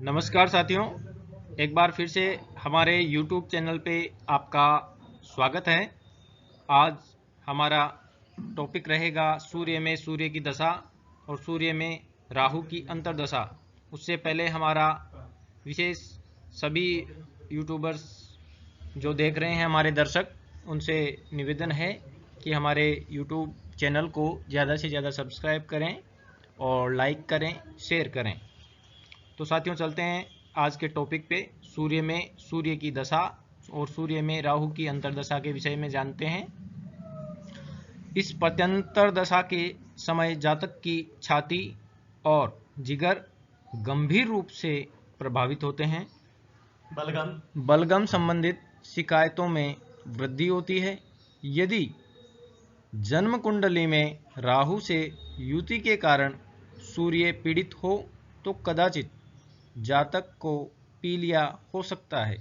नमस्कार साथियों, एक बार फिर से हमारे YouTube चैनल पे आपका स्वागत है। आज हमारा टॉपिक रहेगा सूर्य में सूर्य की दशा और सूर्य में राहु की अंतर्दशा। उससे पहले हमारा विशेष सभी यूट्यूबर्स जो देख रहे हैं, हमारे दर्शक, उनसे निवेदन है कि हमारे YouTube चैनल को ज़्यादा से ज़्यादा सब्सक्राइब करें और लाइक करें, शेयर करें। तो साथियों, चलते हैं आज के टॉपिक पे। सूर्य में सूर्य की दशा और सूर्य में राहु की अंतर्दशा के विषय में जानते हैं। इस प्रत्यंतर दशा के समय जातक की छाती और जिगर गंभीर रूप से प्रभावित होते हैं। बलगम संबंधित शिकायतों में वृद्धि होती है। यदि जन्म कुंडली में राहु से युति के कारण सूर्य पीड़ित हो तो कदाचित जातक को पीलिया हो सकता है।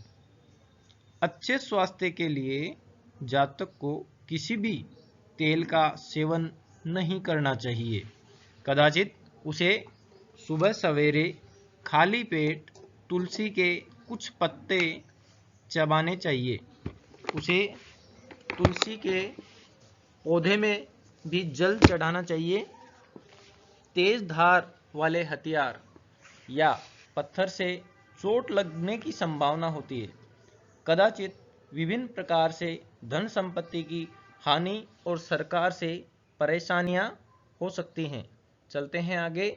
अच्छे स्वास्थ्य के लिए जातक को किसी भी तेल का सेवन नहीं करना चाहिए। कदाचित उसे सुबह सवेरे खाली पेट तुलसी के कुछ पत्ते चबाने चाहिए। उसे तुलसी के पौधे में भी जल चढ़ाना चाहिए। तेज धार वाले हथियार या पत्थर से चोट लगने की संभावना होती है। कदाचित विभिन्न प्रकार से धन संपत्ति की हानि और सरकार से परेशानियां हो सकती हैं। चलते हैं आगे।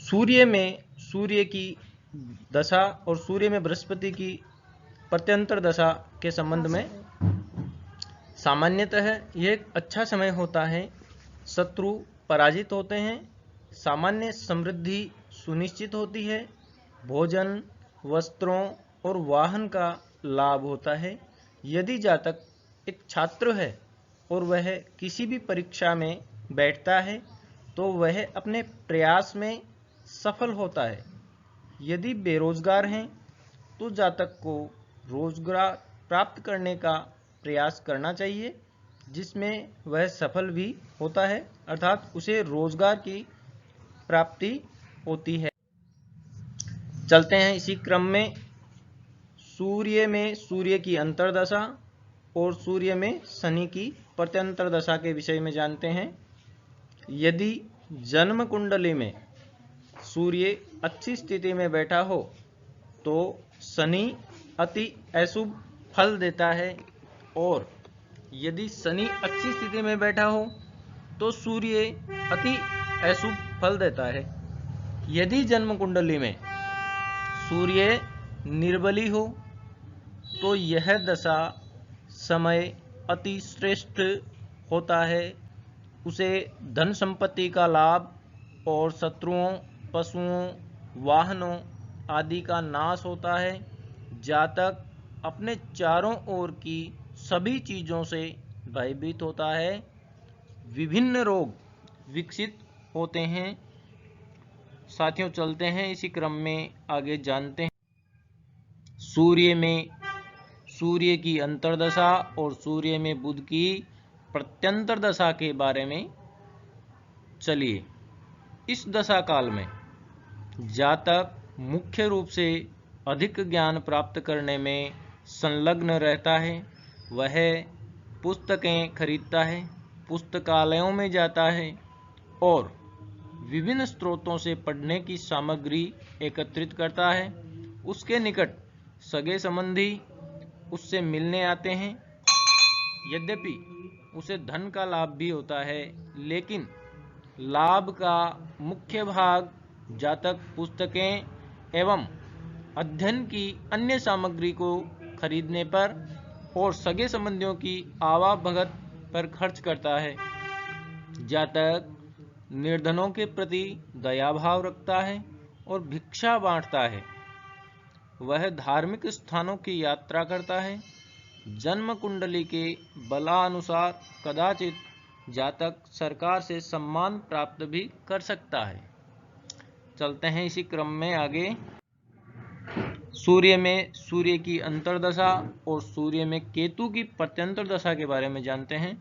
सूर्य में सूर्य की दशा और सूर्य में बृहस्पति की प्रत्यंतर दशा के संबंध में सामान्यतः यह एक अच्छा समय होता है। शत्रु पराजित होते हैं, सामान्य समृद्धि सुनिश्चित होती है, भोजन, वस्त्रों और वाहन का लाभ होता है। यदि जातक एक छात्र है और वह किसी भी परीक्षा में बैठता है तो वह अपने प्रयास में सफल होता है। यदि बेरोजगार हैं तो जातक को रोजगार प्राप्त करने का प्रयास करना चाहिए, जिसमें वह सफल भी होता है, अर्थात उसे रोजगार की प्राप्ति होती है। चलते हैं इसी क्रम में सूर्य में सूर्य की अंतर्दशा और सूर्य में शनि की प्रत्यंतर दशा के विषय में जानते हैं। यदि जन्म कुंडली में सूर्य अच्छी स्थिति में बैठा हो तो शनि अति अशुभ फल देता है, और यदि शनि अच्छी स्थिति में बैठा हो तो सूर्य अति अशुभ फल देता है। यदि जन्म कुंडली में सूर्य निर्बली हो तो यह दशा समय अति श्रेष्ठ होता है। उसे धन संपत्ति का लाभ और शत्रुओं, पशुओं, वाहनों आदि का नाश होता है। जातक अपने चारों ओर की सभी चीज़ों से भयभीत होता है। विभिन्न रोग विकसित होते हैं। साथियों, चलते हैं इसी क्रम में आगे जानते हैं सूर्य में सूर्य की अंतर्दशा और सूर्य में बुध की प्रत्यंतर दशा के बारे में। चलिए, इस दशा काल में जातक मुख्य रूप से अधिक ज्ञान प्राप्त करने में संलग्न रहता है। वह पुस्तकें खरीदता है, पुस्तकालयों में जाता है और विभिन्न स्रोतों से पढ़ने की सामग्री एकत्रित करता है। उसके निकट सगे संबंधी उससे मिलने आते हैं। यद्यपि उसे धन का लाभ भी होता है, लेकिन लाभ का मुख्य भाग जातक पुस्तकें एवं अध्ययन की अन्य सामग्री को खरीदने पर और सगे संबंधियों की आवाभगत पर खर्च करता है। जातक निर्धनों के प्रति दया भाव रखता है और भिक्षा बांटता है। वह धार्मिक स्थानों की यात्रा करता है। जन्म कुंडली के बलानुसार कदाचित जातक सरकार से सम्मान प्राप्त भी कर सकता है। चलते हैं इसी क्रम में आगे सूर्य में सूर्य की अंतर्दशा और सूर्य में केतु की प्रत्यंतर दशा के बारे में जानते हैं।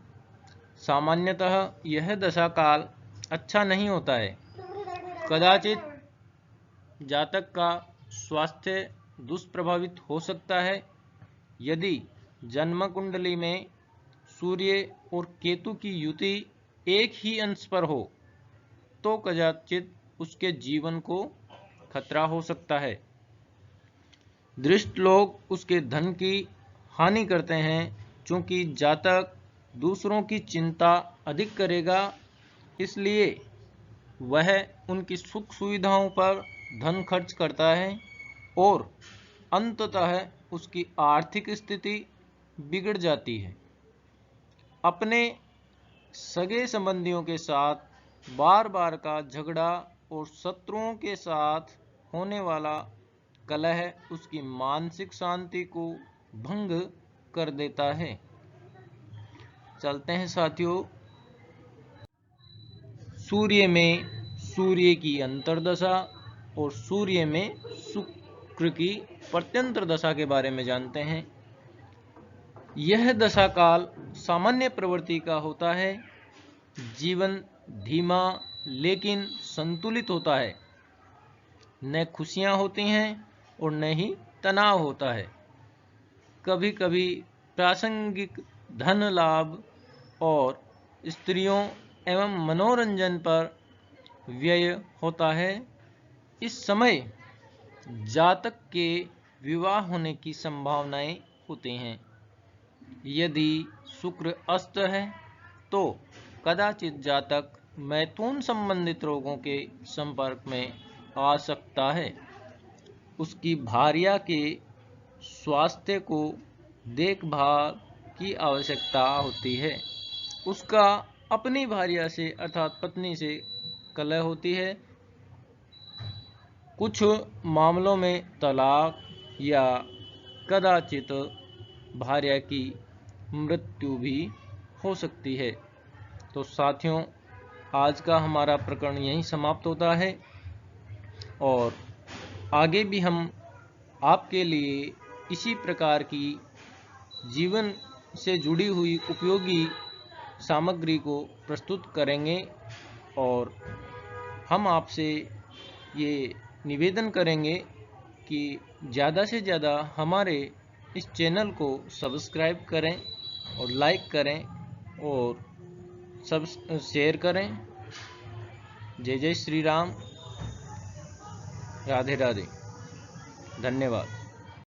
सामान्यतः यह दशा काल अच्छा नहीं होता है। कदाचित जातक का स्वास्थ्य दुष्प्रभावित हो सकता है। यदि जन्म कुंडली में सूर्य और केतु की युति एक ही अंश पर हो तो कदाचित उसके जीवन को खतरा हो सकता है। दृष्ट लोग उसके धन की हानि करते हैं, क्योंकि जातक दूसरों की चिंता अधिक करेगा, इसलिए वह उनकी सुख सुविधाओं पर धन खर्च करता है और अंततः उसकी आर्थिक स्थिति बिगड़ जाती है। अपने सगे संबंधियों के साथ बार बार का झगड़ा और शत्रुओं के साथ होने वाला कलह उसकी मानसिक शांति को भंग कर देता है। चलते हैं साथियों, सूर्य में सूर्य की अंतर्दशा और सूर्य में शुक्र की प्रत्यंतर दशा के बारे में जानते हैं। यह दशा काल सामान्य प्रवृत्ति का होता है। जीवन धीमा लेकिन संतुलित होता है। न खुशियां होती हैं और न ही तनाव होता है। कभी कभी प्रासंगिक धन लाभ और स्त्रियों एवं मनोरंजन पर व्यय होता है। इस समय जातक के विवाह होने की संभावनाएं होती हैं। यदि शुक्र अस्त है तो कदाचित जातक मैथुन संबंधित रोगों के संपर्क में आ सकता है। उसकी भार्या के स्वास्थ्य को देखभाल की आवश्यकता होती है। उसका अपनी भार्या से अर्थात पत्नी से कलह होती है। कुछ मामलों में तलाक या कदाचित भार्या की मृत्यु भी हो सकती है। तो साथियों, आज का हमारा प्रकरण यहीं समाप्त होता है और आगे भी हम आपके लिए इसी प्रकार की जीवन से जुड़ी हुई उपयोगी सामग्री को प्रस्तुत करेंगे और हम आपसे ये निवेदन करेंगे कि ज़्यादा से ज़्यादा हमारे इस चैनल को सब्सक्राइब करें और लाइक करें और सब शेयर करें। जय जय श्री राम, राधे राधे, धन्यवाद।